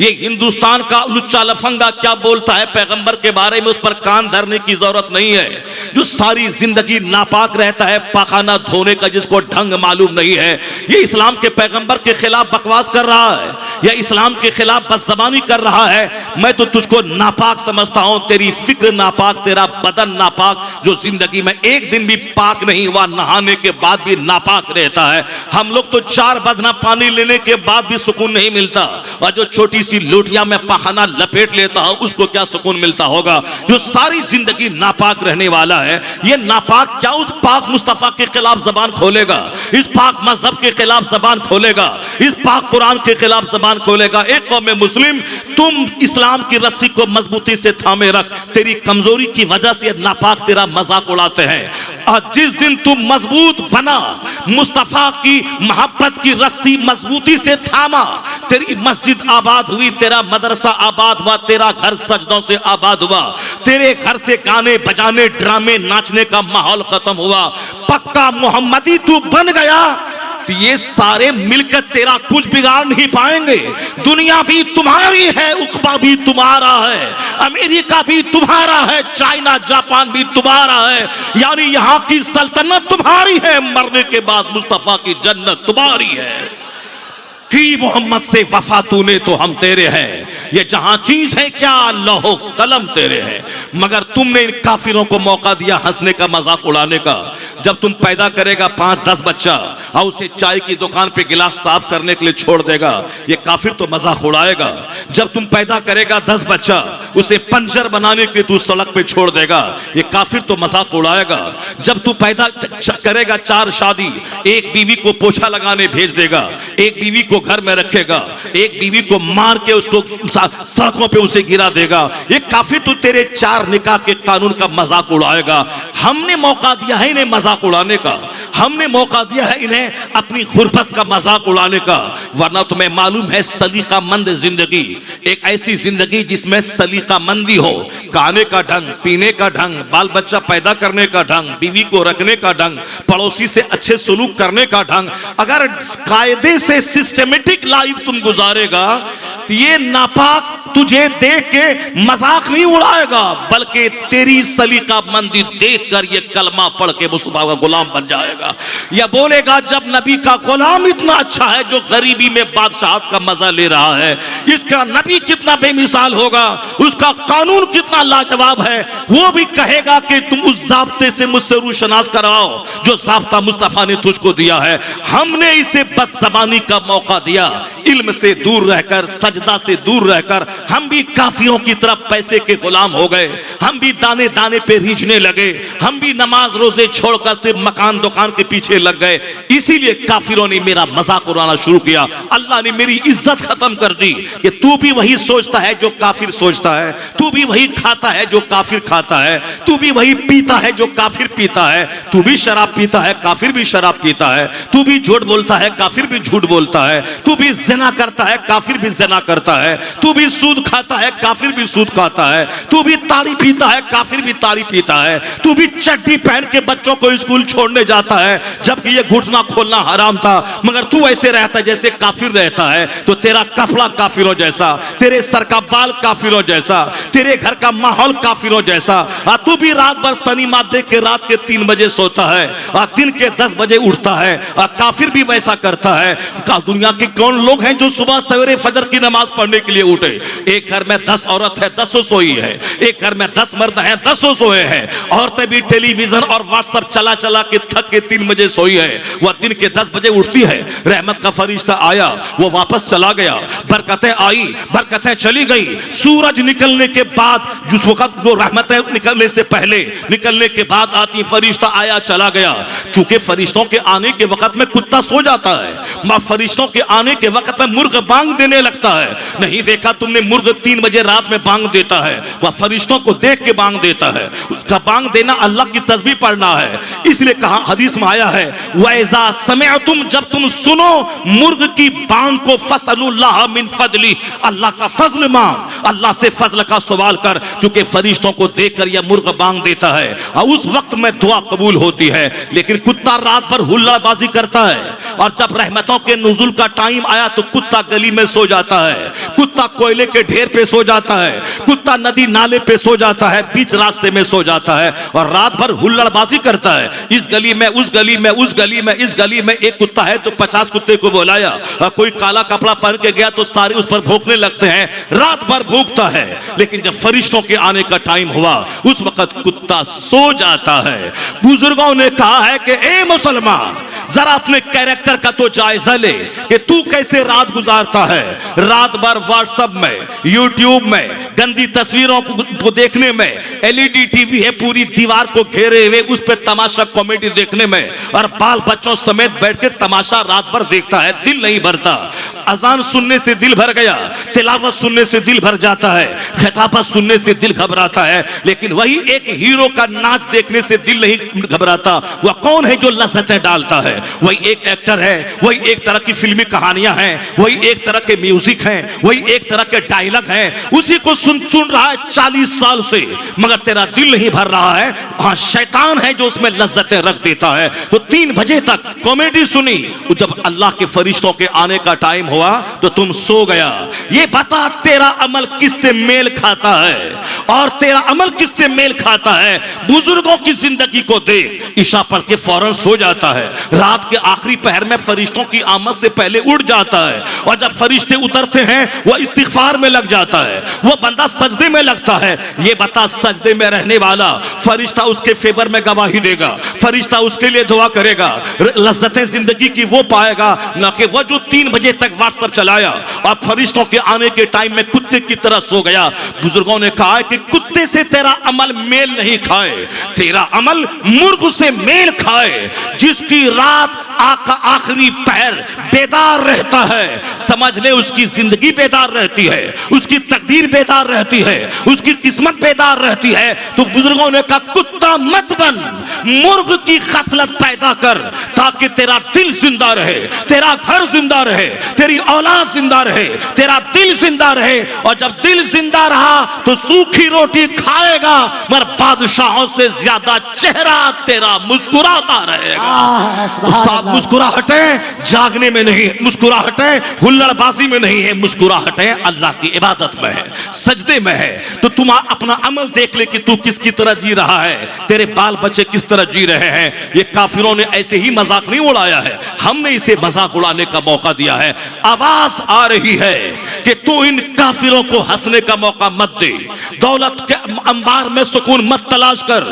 ये हिंदुस्तान का लुच्चा लफंगा क्या बोलता है पैगंबर के बारे में, उस पर कान धरने की जरूरत नहीं है। जो सारी जिंदगी नापाक रहता है, पाखाना धोने का जिसको ढंग मालूम नहीं है, ये इस्लाम के पैगंबर के खिलाफ बकवास कर रहा है, या इस्लाम के खिलाफ बदज़बानी कर रहा है। मैं तो तुझको नापाक समझता हूं, तेरी फिक्र नापाक, तेरा बदन नापाक, जो जिंदगी में एक दिन भी पाक नहीं हुआ, नहाने के बाद भी नापाक रहता है। हम लोग तो 4 बदना पानी लेने के बाद भी सुकून नहीं मिलता, और जो छोटी सी लोटिया में पाखाना लपेट लेता हो उसको क्या सुकून मिलता होगा। जो सारी जिंदगी नापाक रहने वाला है, ये नापाक क्या उस पाक मुस्तफा के खिलाफ जबान खोलेगा, इस पाक मजहब के खिलाफ जबान खोलेगा, इस पाक कुरान के खिलाफ जबान खोलेगा। एक कौम मुस्लिम, तुम इस्लाम की रस्सी को मजबूती से थामे रख, तेरी कमजोरी की वजह से नापाक तेरा मजाक उड़ाते हैं। और जिस दिन तुम मजबूत बना, मुस्तफा की मोहब्बत की रस्सी मजबूती से थामा, तेरी मस्जिद आबाद हुई, तेरा मदरसा आबाद हुआ, तेरा घर सजदों से आबाद हुआ, तेरे घर से गाने बजाने ड्रामे नाचने का माहौल खत्म हुआ, पक्का मोहम्मदी तू बन गया, तो ये सारे मिलकर तेरा कुछ बिगाड़ नहीं पाएंगे। दुनिया भी तुम्हारी है, उकबा भी तुम्हारा है, अमेरिका भी तुम्हारा है, चाइना जापान भी तुम्हारा है, यानी यहां की सल्तनत तुम्हारी है, मरने के बाद मुस्तफा की जन्नत तुम्हारी है। कि मोहम्मद से वफा तूने तो हम तेरे हैं, ये जहां चीज है क्या लौहो कलम तेरे हैं। मगर तुमने इन काफिरों को मौका दिया हंसने का, मजाक उड़ाने का। जब तुम पैदा करेगा 5-10 बच्चा और उसे चाय की दुकान पे गिलास साफ करने के लिए छोड़ देगा, ये काफिर तो मजाक उड़ाएगा। जब तुम पैदा करेगा 10 बच्चा, उसे पंचर बनाने के लिए तू सड़क पे छोड़ देगा, ये काफिर तो मजाक उड़ाएगा। जब तू पैदा करेगा 4 शादी, एक बीवी को पोछा लगाने भेज देगा, एक बीवी को घर में रखेगा, एक बीवी को मार के उसको सड़कों पे उसे गिरा देगा, ये काफिर तो तेरे 4 निकाह के कानून का मजाक उड़ाएगा। हमने मौका दिया है इन्हें मजाक उड़ाने का, हमने मौका दिया है इन्हें अपनी गुर्बत का मजाक उड़ाने का। वरना तुम्हें मालूम है सलीकामंद जिंदगी, एक ऐसी जिंदगी जिसमें सलीकामंदी हो, खाने का ढंग, पीने का ढंग, बाल बच्चा पैदा करने का ढंग, बीवी को रखने का ढंग, पड़ोसी से अच्छे सलूक करने का ढंग, अगर कायदे से सिस्टमेटिक लाइफ तुम गुजारेगा तो ये नापाक तुझे देख के मजाक नहीं उड़ाएगा, बल्कि तेरी सलीकामंदी देखकर ये कलमा पढ़ के मुसलमान का गुलाम बन जाएगा। या बोलेगा जब नबी का गुलाम इतना अच्छा है जो गरीबी में बादशाहत का मजा ले रहा है, इसका नबी कितना बेमिसाल होगा, उसका कानून कितना लाजवाब है, वो भी कहेगा कि तुम उस ज़ाब्ते से मुझसे रूशनास कराओ जो ज़ाब्ता मुस्तफा ने तुझको दिया है। हमने इसे बदज़बानी का मौका दिया, इल्म से दूर रहकर, सजदा से दूर रहकर हम भी काफिरों की तरफ पैसे के गुलाम हो गए, हम भी दाने दाने पे रीझने लगे, हम भी नमाज रोजे छोड़कर सिर्फ मकान दुकान के पीछे लग गए। इसीलिए काफिरों ने मेरा मजाक उड़ाना शुरू किया। अल्लाह ने मेरी इज्जत खत्म कर दी कि तू भी वही सोचता है जो काफिर सोचता है, तू भी वही खाता है जो काफिर खाता है, तू भी वही पीता है जो काफिर पीता है, तू भी शराब पीता है, काफिर भी शराब पीता है, तू भी झूठ बोलता है, काफिर भी झूठ बोलता है, तू भी ज़िना करता है, काफिर भी ज़िना करता है, तू भी सूद खाता है, काफिर भी सूद खाता है, तू भी ताड़ी पीता है, काफिर भी ताड़ी पीता है, तू भी चड्डी पहन के बच्चों को स्कूल छोड़ने जाता है जबकि ये घुटना खोलना हराम था, मगर तू ऐसे रहता है जैसे काफिर रहता है। तो तेरा कपड़ा काफिरों जैसा, तेरे सर का बाल काफिरों जैसा, तेरे घर का माहौल काफिरों जैसा, तू भी रात भर सिनेमा देख के रात के 3 बजे सोता है और दिन के 10 बजे उठता है, काफिर भी वैसा करता है। दुनिया के कौन लोग हैं जो सुबह सवेरे फजर की नमाज पढ़ने के लिए उठे? एक घर में 10 औरत है, 10 सोई है, एक घर में 10 मर्द हैं, 10 सोए हैं। औरतें भी टेलीविजन और व्हाट्सएप चला चला के थक के 3 बजे सोई है, वह दिन के 10 बजे उठती है। रहमत का फरिश्ता आया, वो वापस चला गया, बरकतें आई, बरकतें चली गई। सूरज निकलने के बाद, जिस वक्त वो रहमतें निकलने से पहले, निकलने के बाद आती, फरिश्ता आया चला गया। चूंकि फरिश्तों के आने के वक्त में कुत्ता सो जाता है, फरिश्तों के आने के वक्त में मुर्ग बांग देने लगता है। नहीं देखा तुमने मुर्ग 3 बजे रात में बांग देता है, वह फरिश्तों को देख के बांग देता है। उसका बांग देना अल्लाह की तस्बीह पढ़ना है। इसलिए कहा, हदीस में आया है, वैज़ा समिअतुम, जब तुम सुनो मुर्ग की बांग को, फसलुल्लाह मिन फजली, अल्लाह का फजल मांग, अल्लाह से फजल का सवाल कर। चूंकि फरिश्तों को देखकर यह मुर्ग बांग देता है और उस वक्त में दुआ कबूल होती है। लेकिन कुत्ता रात भर हुल्लाबाजी करता है और जब रहमतों के नुज़ुल का टाइम आया तो कुत्ता गली में सो जाता है, कुत्ता कोयले के ढेर पे सो जाता है, कुत्ता नदी नाले पे सो जाता है, बीच रास्ते में सो जाता है और रात भर हुल्लड़बाजी करता है। इस गली में, उस गली में, उस गली में, इस गली में एक कुत्ता है तो 50 कुत्ते को बुलाया, और कोई काला कपड़ा पहन के गया तो सारे उस पर भौंकने लगते हैं, रात भर भौंकता है। लेकिन जब फरिश्तों के आने का टाइम हुआ उस वक्त कुत्ता सो जाता है। बुजुर्गों ने कहा है कि ए मुसलमान, जरा अपने कैरेक्टर का तो जायजा ले कि तू कैसे रात गुजारता है। रात भर व्हाट्सएप में, यूट्यूब में, गंदी तस्वीरों को देखने में, एलईडी टीवी है पूरी दीवार को घेरे हुए, उस पे तमाशा कॉमेडी देखने में, और बाल बच्चों समेत बैठ के तमाशा रात भर देखता है, दिल नहीं भरता। अजान सुनने से दिल भर गया, तिलावत सुनने से दिल भर जाता है, खिताबत सुनने से दिल घबराता है, लेकिन वही एक हीरो का नाच देखने से दिल नहीं घबराता। वह कौन है जो लज़्ज़तें डालता है? वही एक एक्टर है, वही एक तरह की फिल्मी कहानियां हैं, वही एक तरह के म्यूजिक हैं, वही एक तरह के डायलॉग हैं, उसी को सुन रहा है 40 साल से, मगर तेरा दिल नहीं भर रहा है। हाँ, शैतान है जो उसमें लज्जतें रख देता है। तो 3 बजे तक कॉमेडी सुनी, जब अल्लाह के फरिश्तों के आने का टाइम हुआ तो तुम सो गया। ये बता तेरा अमल किससे मेल खाता है और तेरा अमल किससे मेल खाता है। बुजुर्गों की जिंदगी को देख, ईशा पढ़ के फौरन सो जाता है, रात के आखिरी पहर में फरिश्तों की आमद से पहले उठ जाता है, और जब फरिश्ते उतरते हैं वह इस्तिगफार में लग जाता है, वह बंदा सजदे में लगता है। ये बता, सजदे में रहने वाला फरिश्ता उसके फेवर में गवाही देगा, फरिश्ता उसके लिए दुआ करेगा, लज्जतें जिंदगी की वो पाएगा, ना कि वह जो 3 बजे तक व्हाट्सएप चलाया और फरिश्तों के आने के टाइम में कुत्ते की तरह सो गया। बुजुर्गों ने कहा है कि कुत्ते से तेरा अमल मेल नहीं खाए, तेरा अमल मुर्ग से मेल खाए। जिसकी रात आखिरी पहर बेदार रहता है, समझ ले उसकी जिंदगी बेदार रहती है, उसकी तकदीर बेदार रहती है, उसकी किस्मत बेदार रहती है। तो बुजुर्गों ने कहा, कुत्ता मत बन, मुर्ग की खसलत पैदा कर, ताकि तेरा दिल जिंदा रहे, तेरा घर जिंदा रहे, तेरी औलाद जिंदा रहे, तेरा दिल जिंदा रहे। और जब दिल जिंदा रहा तो सूखी रोटी खाएगा, मगर बादशाहों से ज्यादा चेहरा तेरा मुस्कुराता रहेगा। मुस्कुराहटें जागने में नहीं, मुस्कुराहटें हुल्लड़बाजी में नहीं है, मुस्कुराहटें अल्लाह की इबादत में है, सजदे में है। तो तुम अपना अमल देख ले कि तू किसकी तरह जी रहा है, तेरे बाल बच्चे किस तरह जी रहे हैं। ये काफिरों ने ऐसे ही मजाक नहीं उड़ाया है, हमने इसे मजाक उड़ाने का मौका दिया है। आवाज आ रही है कि तू इन काफिरों को हंसने का मौका मत दे, दौलत के अंबार में सुकून मत तलाश कर।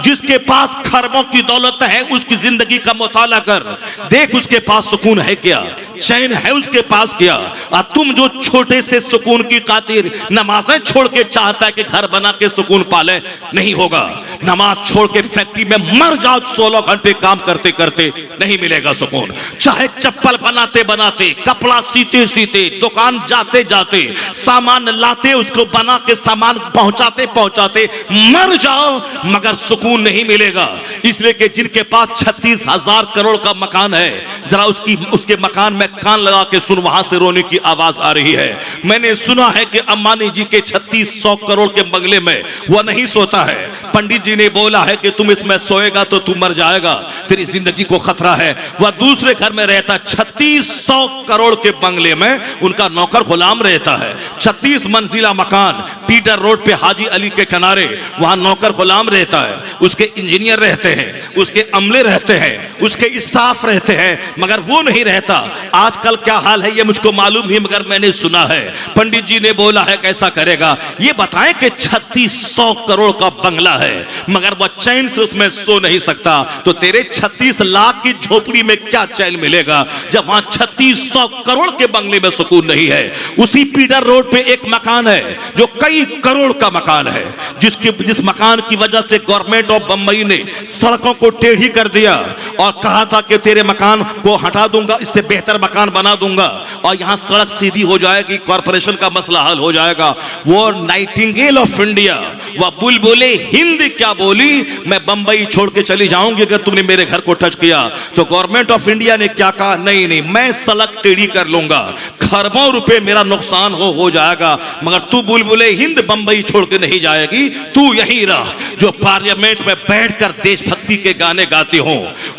जिसके पास खरबों की दौलत है उसकी जिंदगी का मुताला कर, देख उसके पास सुकून है क्या, चैन है उसके पास क्या। और तुम जो छोटे से सुकून की खातिर नमाजें छोड़ के चाहता है कि घर बना के सुकून पाले, नहीं होगा। नमाज छोड़ के फैक्ट्री में मर जाओ 16 घंटे काम करते करते, नहीं मिलेगा सुकून। चाहे चप्पल बनाते बनाते, कपड़ा सीते सीते, दुकान जाते जाते, सामान लाते उसको बना के सामान पहुंचाते पहुंचाते मर जाओ, मगर सुकून नहीं मिलेगा। इसलिए कि जिनके पास 36,000 करोड़ का मकान है, जरा उसके मकान में कान लगा के सुन, वहां से रोने की आवाज आ रही है। मैंने सुना है कि अंबानी जी के 3600 करोड़ के बंगले में वह नहीं सोता है। पंडित जी ने बोला है कि तुम इसमें सोएगा तो तू मर जाएगा, तेरी जिंदगी को खतरा है। वह दूसरे घर में रहता, 3600 करोड़ के बंगले में उनका नौकर गुलाम रहता है। 36 मंजिला मकान पीटर रोड पे हाजी अली के किनारे, वहां नौकर गुलाम रहता है, उसके इंजीनियर रहते हैं, उसके अमले रहते हैं, उसके स्टाफ रहते हैं, मगर वो नहीं रहता। आजकल क्या हाल है ये मुझको मालूम नहीं, मगर मैंने सुना है पंडित जी ने बोला है कैसा करेगा। ये बताएं कि 3600 करोड़ का बंगला है, मगर वह चैन से उसमें सो नहीं सकता, तो तेरे 36 लाख की झोपड़ी में क्या चैन मिलेगा जब वहां 3600 करोड़ के बंगले में सुकून नहीं है। उसी पीटर रोड पे एक मकान है जो कई करोड़ का मकान है, जिस मकान की वजह से गवर्नमेंट ऑफ बंबई ने सड़कों को टेढ़ी कर दिया और कहा था कि तेरे मकान को हटा दूंगा, इससे बेहतर मकान बना दूंगा और यहां सड़क सीधी हो जाएगी, कॉर्पोरेशन का मसला हल हो जाएगा। वो नाइटिंगेल ऑफ इंडिया, वह बुलबुले हिंद क्या बोली, मैं बंबई छोड़ के चली जाऊंगी अगर तुमने मेरे घर को टच किया। तो गवर्नमेंट ऑफ इंडिया ने क्या कहा, नहीं नहीं मैं सड़क टेढ़ी कर लूंगा, खरबों रुपए मेरा नुकसान हो जाएगा, मगर तू बुलबुले हिंद बंबई छोड़ के नहीं जाएगी, तू यहीं रह। जो पार्लियामेंट में बैठकर देशभक्ति के गाने गाते हो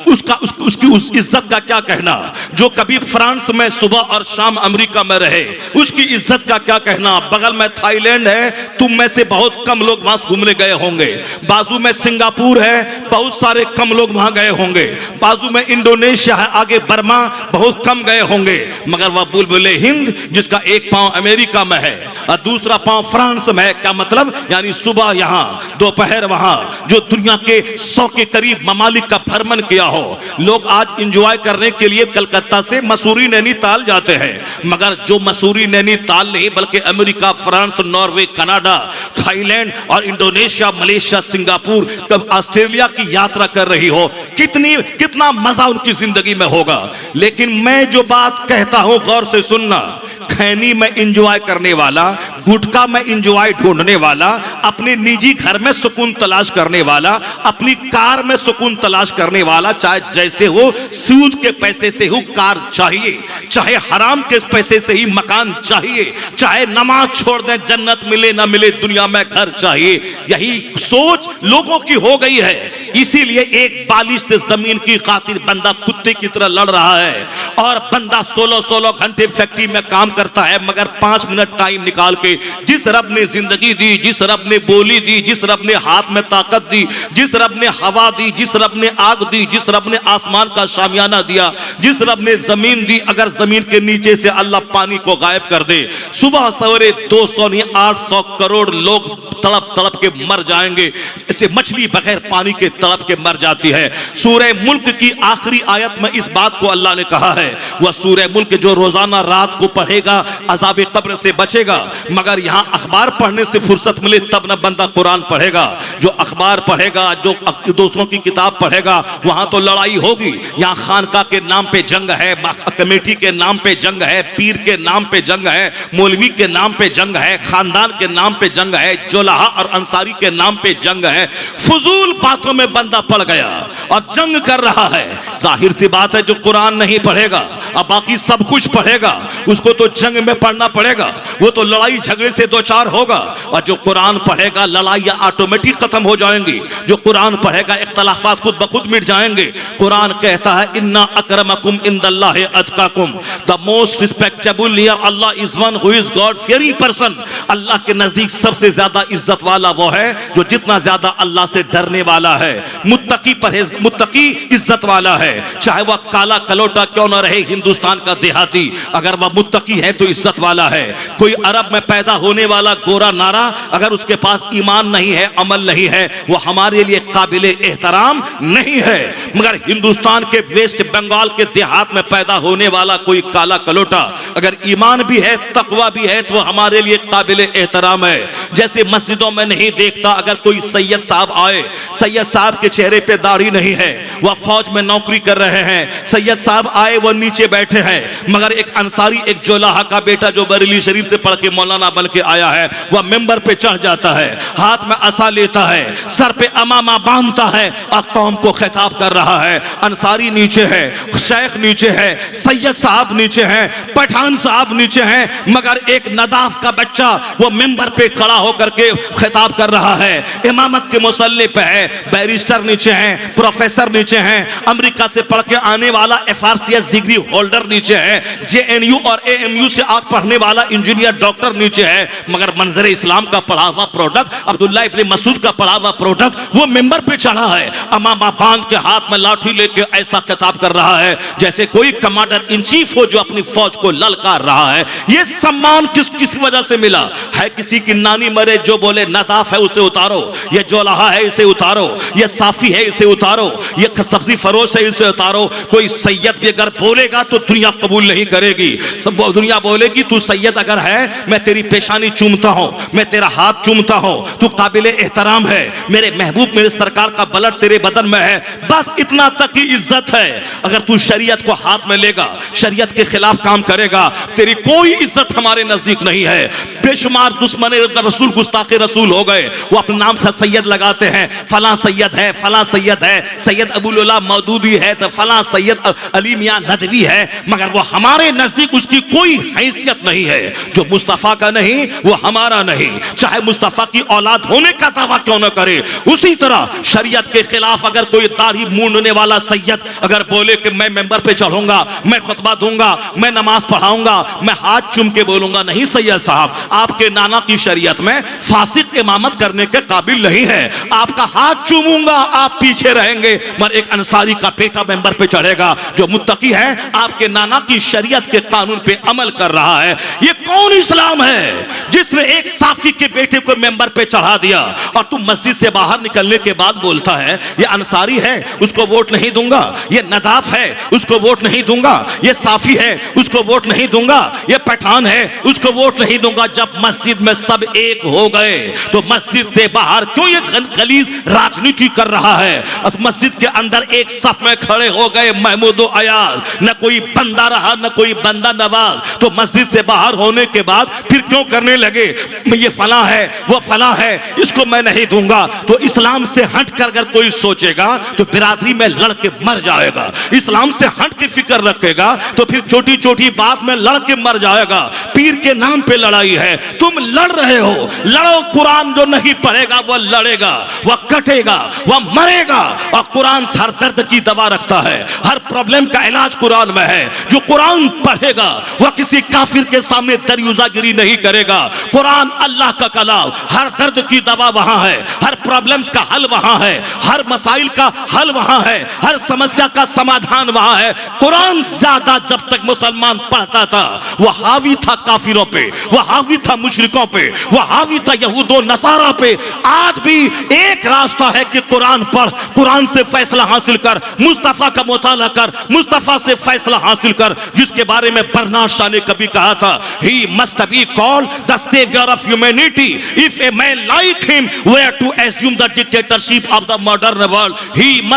उसकी उस इज्जत का क्या कहना। जो कभी फ्रांस में सुबह और शाम अमेरिका में रहे उसकी इज्जत का क्या कहना। बगल में थाईलैंड है, तुम में से बहुत कम लोग वहां घूमने गए होंगे। बाजू में सिंगापुर है, बहुत सारे कम लोग वहां गए होंगे। बाजू में इंडोनेशिया है, आगे बर्मा, बहुत कम गए होंगे। मगर वह बुलबुले हिंद जिसका एक पांव अमेरिका में है और दूसरा पांव फ्रांस में है, क्या मतलब, यानी सुबह यहां दोपहर वहां, जो दुनिया के 100 के करीब ममालिक का भ्रमण किया हो। लोग आज इंजॉय करने के लिए कलकत्ता से मसूरी नैनीताल जाते हैं, मगर जो मसूरी नैनीताल नहीं बल्कि America, France, Norway, Canada, Thailand और इंडोनेशिया, मलेशिया, सिंगापुर, कब ऑस्ट्रेलिया की यात्रा कर रही हो, कितना मजा उनकी जिंदगी में होगा। लेकिन मैं जो बात कहता हूं गौर से सुनना, खैनी में इंजॉय करने वाला गुटखा में इंजॉय ढूंढने वाला, अपने निजी घर में सुकून तलाश करने वाला, अपनी कार में सुकून तलाश करने वाला, चाहे जैसे हो, सूद के पैसे से हो कार चाहिए, चाहे हराम के पैसे से ही मकान चाहिए, चाहे नमाज छोड़ दें जन्नत मिले ना मिले दुनिया में घर चाहिए। यही सोच लोगों की हो गई है। इसीलिए एक बालिश्त जमीन की खातिर बंदा कुत्ते की तरह लड़ रहा है, और बंदा 16-16 घंटे फैक्ट्री में काम करता है, मगर 5 मिनट टाइम निकाल के जिस रब ने जिंदगी दी, जिस रब ने बोली दी, जिस रब ने हाथ में ताकत दी, जिस रब ने हवा दी, जिस रब ने आग दी, जिस रब ने आसमान का शामियाना दिया, जिस रब ने जमीन दी, अगर जमीन के नीचे से अल्लाह पानी को गायब कर दे, सुबह सवेरे 200 नहीं 800 करोड़ लोग तड़प तड़प के मर जाएंगे, जैसे मछली बगैर पानी के तड़प के मर जाती है। सूरह मुल्क की आखिरी आयत में इस बात को अल्लाह ने कहा है, वह सूरह मुल्क जो रोजाना रात को पढ़ेगा अज़ाब कब्र से बचेगा। मगर यहां अखबार पढ़ने से फुर्सत मिले तब न बंदा कुरान पढ़ेगा। जो अखबार पढ़ेगा, जो दूसरों की किताब पढ़ेगा, वहां तो लड़ाई होगी। यहां खानका के नाम पे जंग है, कमेटी के नाम पे जंग है, पीर के नाम पे जंग है, मौलवी के नाम पे जंग है, खानदान के नाम पे जंग है, जोलाहा और अंसारी के नाम पे जंग है। फजूल बातों में बंदा पड़ गया और जंग कर रहा है। जाहिर सी बात है जो कुरान नहीं पढ़ेगा अब बाकी सब कुछ पढ़ेगा, उसको तो जंग में पढ़ना पड़ेगा, वो तो लड़ाई झगड़े से दो चार होगा। और जो कुरान पढ़ेगा लड़ाइयां ऑटोमेटिक खत्म हो जाएंगी। जो कुरान पढ़ेगा इख्तलाफात खुद ब खुद मिट जाएंगे। कुरान कहता है इन्ना अकरमकुम इंदल्लाहि अतकाकुम, the most respectable near Allah is one who is god fearing person. Allah के नजदीक सबसे ज्यादा इज्जत वाला वो है जो जितना ज्यादा अल्लाह से डरने वाला है। मुत्तकी इज्जत वाला है, चाहे वह काला कलोटा क्यों ना रहे, हिंदुस्तान का देहाती, अगर वह मुत्तकी है तो इज्जत वाला है। कोई अरब में पैदा होने वाला गोरा नारा अगर उसके पास ईमान नहीं है, अमल नहीं है, वो हमारे लिए काबिल एहतराम नहीं है। मगर हिंदुस्तान के वेस्ट बंगाल के देहात में पैदा होने वाला कोई काला कलोटा अगर ईमान भी है, तकवा भी है, तो हमारे लिए काबिल एहतराम है। जैसे मस्जिदों में नहीं देखता अगर कोई सैयद साहब आए, सैयद साहब के चेहरे पे दाढ़ी नहीं है, वह फौज में नौकरी कर रहे हैं, सैयद साहब आए वो नीचे बैठे हैं, मगर एक अंसारी, एक जोलाहा का बेटा जो बरेली शरीफ से पढ़ के मौलाना बन के आया है, वह मेंबर पे चढ़ जाता है, हाथ में असा लेता है, सर पे अमामा बांधता है और कौम को खिताब कर रहा है। अंसारी नीचे है, शेख नीचे है, सैयद साहब नीचे है, पठान साहब नीचे हैं, मगर एक नदाफ का बच्चा वो मेंबर पे खड़ा होकर के खिताब कर रहा है, इमामत के मुसल्ले पे है, बैरिस्टर नीचे हैं, प्रोफेसर नीचे हैं, अमेरिका से पढ़ के आने वाला FRCS डिग्री होल्डर नीचे है, JNU और AMU से आग पढ़ने वाला इंजीनियर डॉक्टर नीचे है, मगर मंजर इस्लाम का पढ़ा हुआ प्रोडक्ट, अब्दुल्ला इब्न मसूद का पढ़ा हुआ प्रोडक्ट वो मेंबर पे चढ़ा है, अमामा बांध के हाथ में लाठी लेके ऐसा खिताब कर रहा है जैसे कोई कमांडर इन चीफ हो जो अपनी फौज को ललकार रहा है। ये सम्मान किस वजह से मिला है? किसी की नानी मरे जो बोले नदाफ है उसे उतारो, ये जोलाहा है इसे उतारो, ये साफी है इसे उतारो, ये सब्जी फरोश है इसे उतारो। कोई सैयद भी अगर बोलेगा तो दुनिया कबूल नहीं करेगी। सब दुनिया बोलेगी तू सैयद अगर है, मैं तेरी पेशानी चूमता हूं, मैं तेरा हाथ चूमता हूं, तू काबिल एहतराम है, मेरे महबूब मेरे सरकार का ब्लड तेरे बदन में है, बस इतना तक की इज्जत है। अगर तू शरीयत को हाथ में लेगा, शरीयत के खिलाफ काम करेगा, तेरी कोई इज्जत हमारे नजदीक नहीं है। बेशुमार दुश्मन रसूल गुस्ताखे रसूल हो गए, वो अपने नाम से सैयद लगाते हैं, फलां सैयद है, फलां सैयद है, सैयद अबुल उला मौदूदी है तो फलां सैयद अली मियां नदवी है, मगर वो हमारे नजदीक उसकी कोई हैसियत नहीं है। जो मुस्तफा का नहीं वो हमारा नहीं, चाहे मुस्तफा की औलाद होने का दावा क्यों न करे। उसी तरह शरीयत के खिलाफ अगर कोई दाढ़ी मूंढने वाला सैयद अगर बोले कि मैं मेंबर पे चढ़ूंगा, मैं खुतबा दूंगा, मैं नमाज पढ़ाऊंगा, मैं हाथ चूम के बोलूंगा, नहीं सैयद साहब, आपके नाना की शरीयत में फासिक इमामत करने के काबिल नहीं है। आपका हाथ चूमूंगा, आप पीछे रहेंगे, मगर एक अंसारी का बेटा मेंबर पे चढ़ेगा जो मुत्तकी है, आपके नाना की शरीयत के कानून पे अमल कर रहा है। ये कौन इस्लाम है जिसने एक साफी के बेटे को मेंबर पे चढ़ा दिया और तुम मस्जिद से बाहर निकलने के बाद बोलता है ये अंसारी है उसको वोट नहीं दूंगा, ये नदाफ है उसको वोट नहीं दूंगा, ये साफी है उसको वोट नहीं दूंगा, ये पठान है उसको वोट नहीं दूंगा। जब जब मस्जिद में सब एक हो गए तो मस्जिद से बाहर क्यों ये गलीज राजनीति कर रहा है? और मस्जिद के अंदर एक सफ में खड़े हो गए महमूद और अयाज, न कोई बंदा रहा न कोई बंदा नवाज। तो मस्जिद से बाहर होने के बाद फिर क्यों करने लगे ये फला है वो फला है, इसको मैं नहीं दूंगा। तो इस्लाम से हट कर अगर कोई सोचेगा तो बिरादरी में लड़ के मर जाएगा। इस्लाम से हट के फिक्र रखेगा तो फिर छोटी छोटी बात में लड़ के मर जाएगा। पीर के नाम पे लड़ाई है, तुम लड़ रहे हो, लड़ो। कुरान जो नहीं पढ़ेगा वह लड़ेगा, वह कटेगा, वह मरेगा। और कुरान हर दर्द की दवा रखता है, हर प्रॉब्लम का इलाज कुरान में है। जो कुरान पढ़ेगा वह किसी काफिर के सामने दरियुजागिरी नहीं करेगा। कुरान अल्लाह का कलाम, हर दर्द की दवा वहां है, हर प्रॉब्लम्स का हल वहां है, हर मसाइल का हल वहां है, हर समस्या का समाधान वहां है। कुरान ज्यादा जब तक मुसलमान पढ़ता था वह हावी था काफिरों पे, वह हावी था मुशरिकों पे, वह हावी था यहूदो नसारा पे। आज भी एक रास्ता है कि कुरान पढ़, कुरान से फैसला हासिल कर, मुस्तफा का मुताला कर, मुस्तफा से फैसला हासिल कर, जिसके बारे में बर्नार्ड शॉ ने कभी कहा था, he must be called the savior of humanity. If a man like him were to assume the dictatorship of the modern world, he must